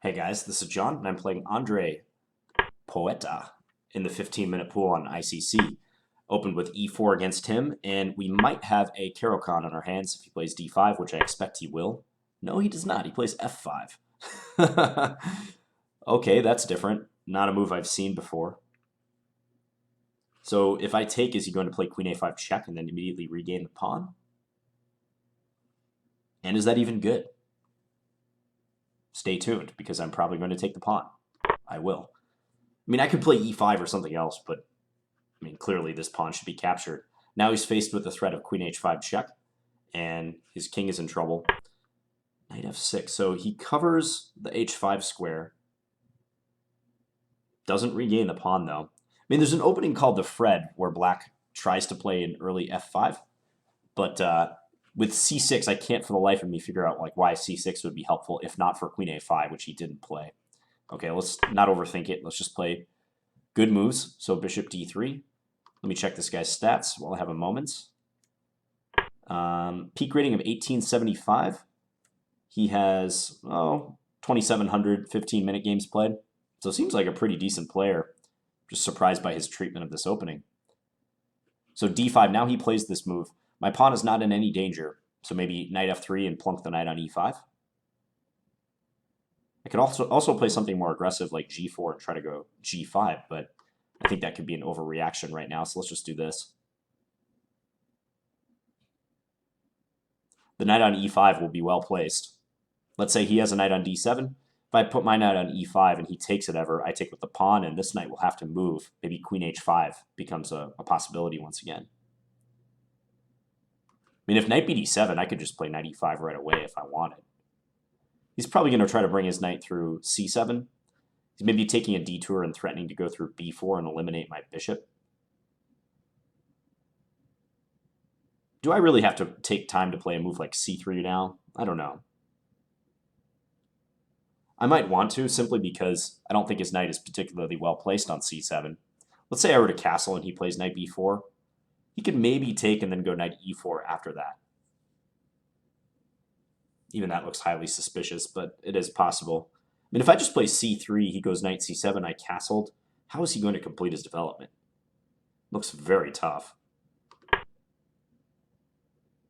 Hey guys, this is John, and I'm playing andrepoeta in the 15-minute pool on ICC. Opened with e4 against him, and we might have a Caro-Kann on our hands if he plays d5, which I expect he will. No, he does not. He plays f5. Okay, that's different. Not a move I've seen before. So if I take, is he going to play queen a5 check and then immediately regain the pawn? And is that even good? Stay tuned, because I'm probably going to take the pawn. I will. I mean, I could play e5 or something else, but I mean, clearly this pawn should be captured. Now he's faced with the threat of queen h5 check, and his king is in trouble. Knight f6, so he covers the h5 square. Doesn't regain the pawn, though. I mean, there's an opening called the Fred, where black tries to play an early f5, but with c6, I can't for the life of me figure out like why c6 would be helpful, if not for queen a5, which he didn't play. Okay, let's not overthink it. Let's just play good moves. So bishop d3. Let me check this guy's stats while I have a moment. Peak rating of 1875. He has, 2,700 15-minute games played. So seems like a pretty decent player. Just surprised by his treatment of this opening. So d5, now he plays this move. My pawn is not in any danger. So maybe knight f3 and plunk the knight on e5. I could also play something more aggressive like g4 and try to go g5, but I think that could be an overreaction right now, so let's just do this. The knight on e5 will be well placed. Let's say he has a knight on d7. If I put my knight on e5 and he takes it ever, I take with the pawn, and this knight will have to move. Maybe queen h5 becomes a possibility once again. I mean, if knight bd7, I could just play knight e5 right away if I wanted. He's probably going to try to bring his knight through c7. He's maybe taking a detour and threatening to go through b4 and eliminate my bishop. Do I really have to take time to play a move like c3 now? I don't know. I might want to, simply because I don't think his knight is particularly well placed on c7. Let's say I were to castle and he plays knight b4. He could maybe take and then go knight e4 after that. Even that looks highly suspicious, but it is possible. I mean, if I just play c3, he goes knight c7, I castled. How is he going to complete his development? Looks very tough.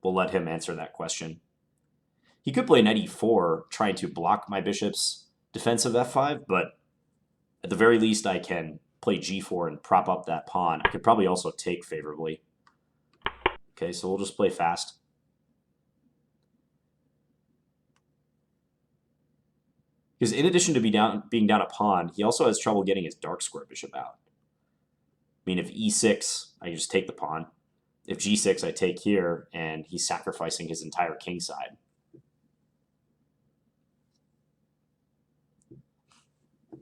We'll let him answer that question. He could play knight e4, trying to block my bishop's defensive f5, but at the very least I can play g4 and prop up that pawn. I could probably also take favorably. Okay, so we'll just play fast. Because in addition to being down a pawn, he also has trouble getting his dark square bishop out. I mean, if e6, I just take the pawn. If g6, I take here, and he's sacrificing his entire king side.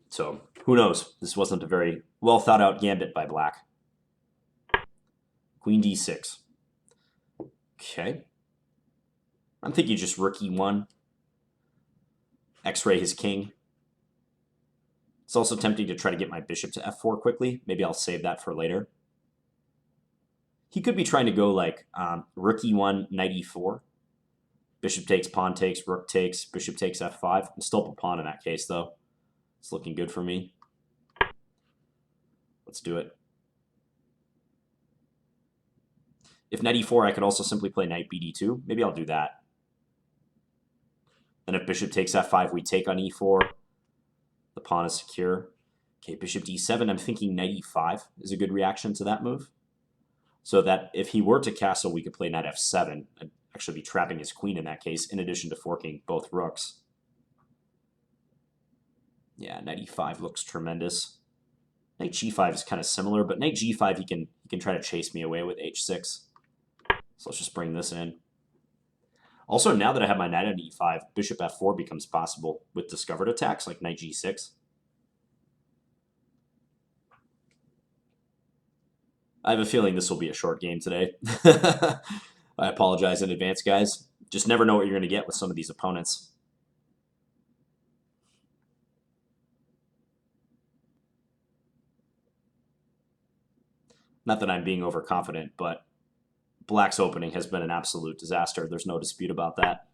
So, who knows? This wasn't a very well thought out gambit by black. Queen d6. Okay. I'm thinking just rook e1. X-ray his king. It's also tempting to try to get my bishop to f4 quickly. Maybe I'll save that for later. He could be trying to go like rook e1, knight e4. Bishop takes, pawn takes, rook takes, bishop takes f5. I'm still up a pawn in that case, though. It's looking good for me. Let's do it. If knight e4, I could also simply play knight bd2. Maybe I'll do that. Then if bishop takes f5, we take on e4. The pawn is secure. Okay, bishop d7. I'm thinking knight e5 is a good reaction to that move. So that if he were to castle, we could play knight f7. I'd actually be trapping his queen in that case, in addition to forking both rooks. Yeah, knight e5 looks tremendous. Knight g5 is kind of similar, but knight g5 he can try to chase me away with h6. So let's just bring this in. Also, now that I have my knight on e5, bishop f4 becomes possible with discovered attacks like knight g6. I have a feeling this will be a short game today. I apologize in advance, guys. Just never know what you're going to get with some of these opponents. Not that I'm being overconfident, but black's opening has been an absolute disaster. There's no dispute about that.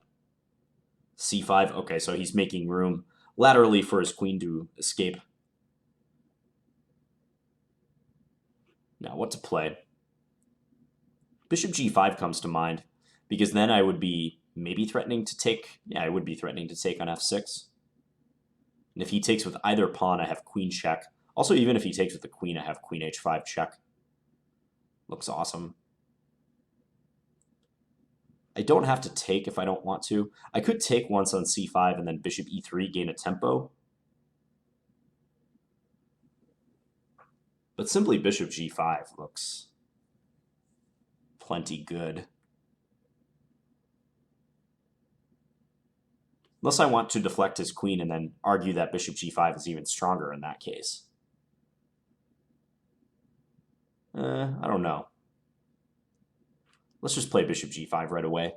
c5, okay, so he's making room. laterally for his queen to escape. Now, what to play? Bishop g5 comes to mind, because then I would be maybe threatening to take... Yeah, I would be threatening to take on f6. And if he takes with either pawn, I have queen check. Also, even if he takes with the queen, I have queen h5 check. Looks awesome. I don't have to take if I don't want to. I could take once on c5 and then bishop e3, gain a tempo. But simply bishop g5 looks plenty good. Unless I want to deflect his queen and then argue that bishop g5 is even stronger in that case. I don't know. Let's just play bishop g5 right away.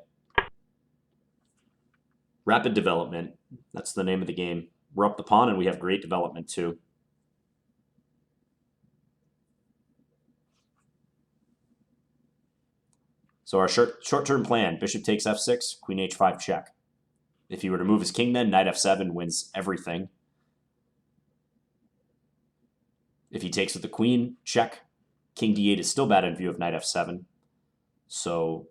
Rapid development. That's the name of the game. We're up the pawn and we have great development too. So our short-term plan, bishop takes f6, queen h5 check. If he were to move his king then, knight f7 wins everything. If he takes with the queen, check. King d8 is still bad in view of knight f7. So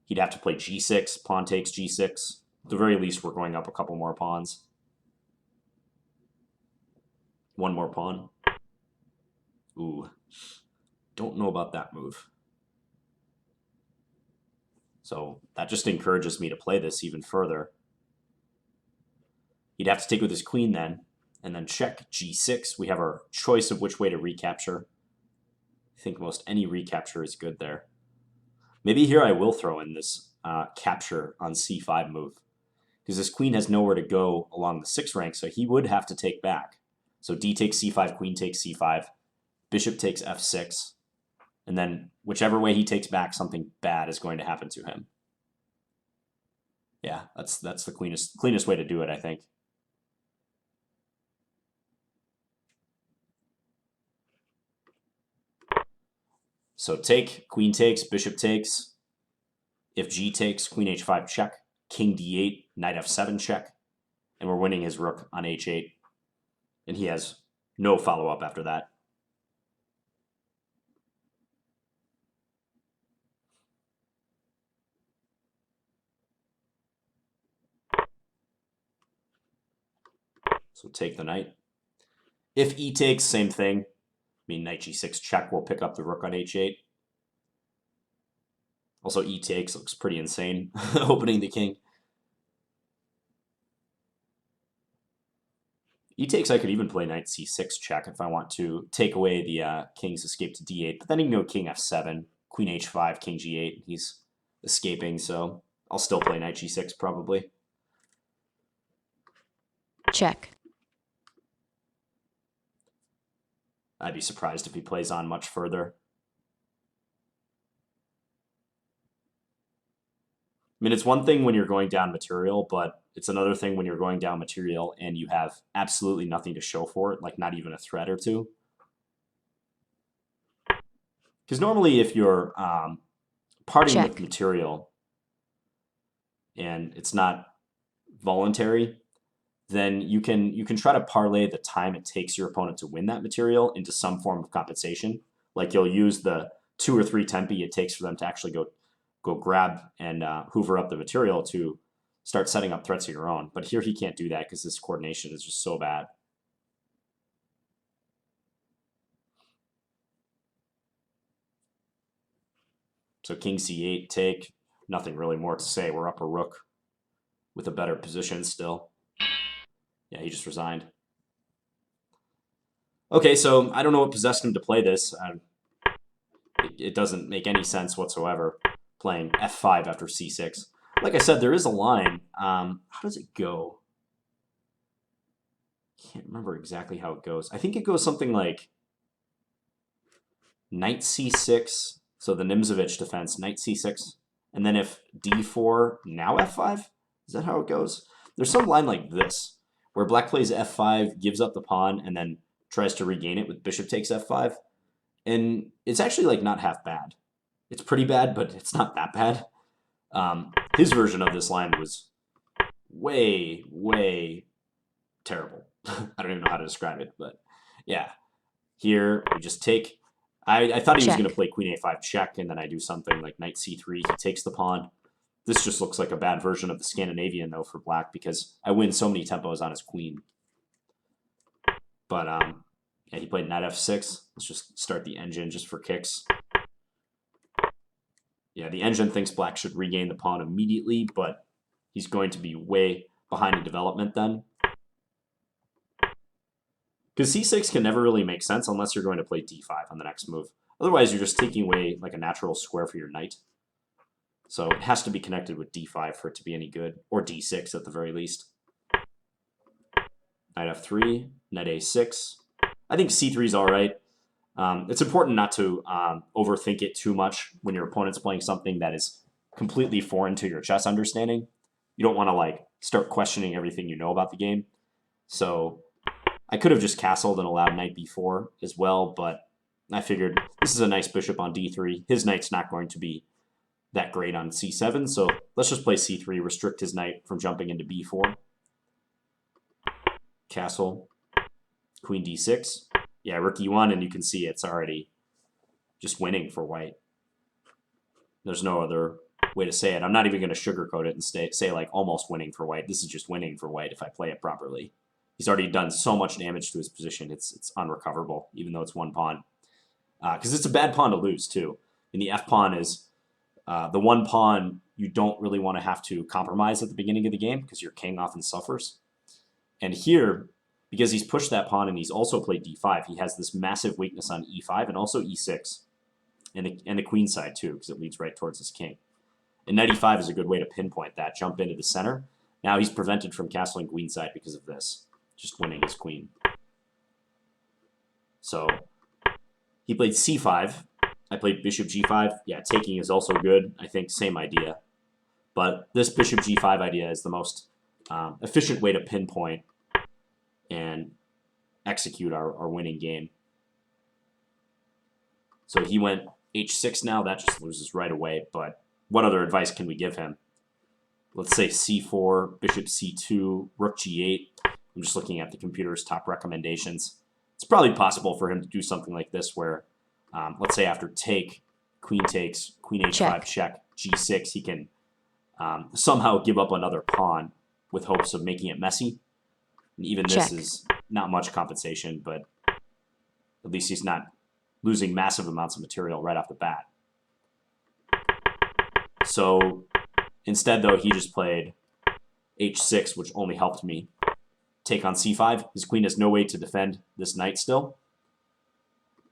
he'd have to play g6, pawn takes g6. At the very least, we're going up a couple more pawns. One more pawn. Ooh, don't know about that move. So that just encourages me to play this even further. He'd have to take with his queen then, and then check g6. We have our choice of which way to recapture. I think most any recapture is good there. Maybe here I will throw in this capture on c5 move, because this queen has nowhere to go along the 6 rank, so he would have to take back. So d takes c5, queen takes c5, bishop takes f6, and then whichever way he takes back, something bad is going to happen to him. Yeah, that's the cleanest way to do it, I think. So take, queen takes, bishop takes. If g takes, queen h5 check, king d8, knight f7 check, and we're winning his rook on h8. And he has no follow-up after that. So take the knight. If e takes, same thing. I mean, knight g6 check will pick up the rook on h8. Also, e takes looks pretty insane, opening the king. E takes, I could even play knight c6 check if I want to take away the king's escape to d8. But then he can go king f7, queen h5, king g8. He's escaping, so I'll still play knight g6 probably. Check. I'd be surprised if he plays on much further. I mean, it's one thing when you're going down material, but it's another thing when you're going down material and you have absolutely nothing to show for it, like not even a threat or two. Because normally if you're parting with material and it's not voluntary, then you can try to parlay the time it takes your opponent to win that material into some form of compensation. Like you'll use the 2 or 3 tempi it takes for them to actually go grab and hoover up the material to start setting up threats of your own. But here he can't do that because this coordination is just so bad. So king c8 take, nothing really more to say. We're up a rook with a better position still. Yeah, he just resigned. Okay, so I don't know what possessed him to play this. It doesn't make any sense whatsoever, playing f5 after c6. Like I said, there is a line. How does it go? Can't remember exactly how it goes. I think it goes something like knight c6, so the Nimzovich defense, knight c6, and then if d4, now f5? Is that how it goes? There's some line like this, where black plays f5, gives up the pawn, and then tries to regain it with bishop takes f5. And it's actually like not half bad. It's pretty bad, but it's not that bad. His version of this line was way, way terrible. I don't even know how to describe it, but yeah. Here, we just take... I thought he was going to play queen a5 check, and then I do something like knight c3. He takes the pawn. This just looks like a bad version of the Scandinavian, though, for black, because I win so many tempos on his queen. But, yeah, he played knight f6. Let's just start the engine just for kicks. Yeah, the engine thinks black should regain the pawn immediately, but he's going to be way behind in development then. Because c6 can never really make sense unless you're going to play d5 on the next move. Otherwise, you're just taking away like a natural square for your knight. So it has to be connected with d5 for it to be any good, or d6 at the very least. Knight f3, knight a6. I think c3 is all right. It's important not to overthink it too much when your opponent's playing something that is completely foreign to your chess understanding. You don't want to like start questioning everything you know about the game. So I could have just castled and allowed knight b4 as well, but I figured this is a nice bishop on d3. His knight's not going to be that great on c7, so let's just play c3, restrict his knight from jumping into b4. Castle, queen d6. Yeah, rook e1, and you can see it's already just winning for white. There's no other way to say it. I'm not even going to sugarcoat it and say like almost winning for white. This is just winning for white if I play it properly. He's already done so much damage to his position, it's unrecoverable, even though it's one pawn. Because it's a bad pawn to lose, too. And the f-pawn is the one pawn you don't really want to have to compromise at the beginning of the game, because your king often suffers. And here, because he's pushed that pawn and he's also played d5, he has this massive weakness on e5 and also e6. And the queen side, too, because it leads right towards his king. And knight e5 is a good way to pinpoint that, jump into the center. Now he's prevented from castling queenside because of this. Just winning his queen. So he played c5. I played bishop g5. Yeah, taking is also good. I think same idea. But this bishop g5 idea is the most efficient way to pinpoint and execute our winning game. So he went h6 now. That just loses right away. But what other advice can we give him? Let's say c4, bishop c2, rook g8. I'm just looking at the computer's top recommendations. It's probably possible for him to do something like this where, let's say after take, queen takes, queen h5 check, g6, he can somehow give up another pawn with hopes of making it messy. And even this is not much compensation, but at least he's not losing massive amounts of material right off the bat. So instead, though, he just played h6, which only helped me. Take on c5. His queen has no way to defend this knight still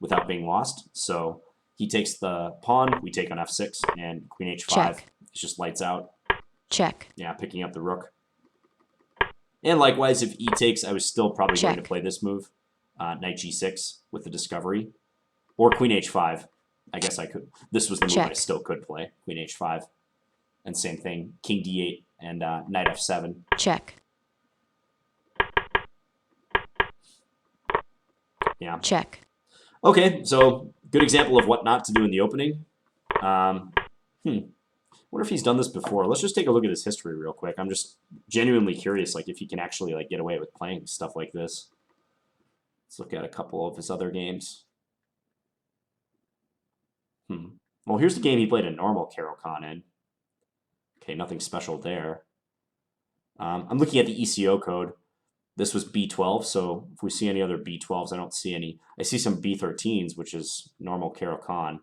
without being lost. So he takes the pawn, we take on f6, and queen h5 is just lights out. Check. Yeah, picking up the rook. And likewise, if e takes, I was still probably going to play this move, knight g6 with the discovery. Or queen h5. I guess I could. This was the move I still could play, queen h5. And same thing, king d8 and knight f7. Check. Yeah. Check. Okay, so good example of what not to do in the opening. Wonder if he's done this before. Let's just take a look at his history real quick. I'm just genuinely curious, like if he can actually like get away with playing stuff like this. Let's look at a couple of his other games. Well, here's the game he played a normal Caro-Kann in. Okay, nothing special there. I'm looking at the ECO code. This was B12, so if we see any other B12s, I don't see any. I see some B13s, which is normal Caro-Kann.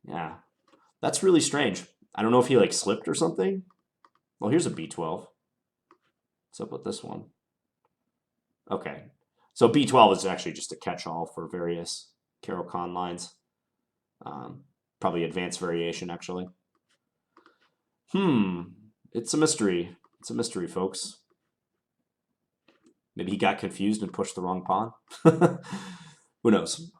Yeah, that's really strange. I don't know if he like slipped or something. Well, here's a B12. What's up with this one? Okay, so B12 is actually just a catch-all for various Caro-Kann lines. Probably advanced variation, actually. It's a mystery. It's a mystery, folks. Maybe he got confused and pushed the wrong pawn. Who knows?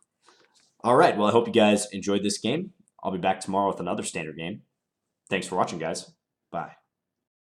All right, well, I hope you guys enjoyed this game. I'll be back tomorrow with another standard game. Thanks for watching, guys. Bye.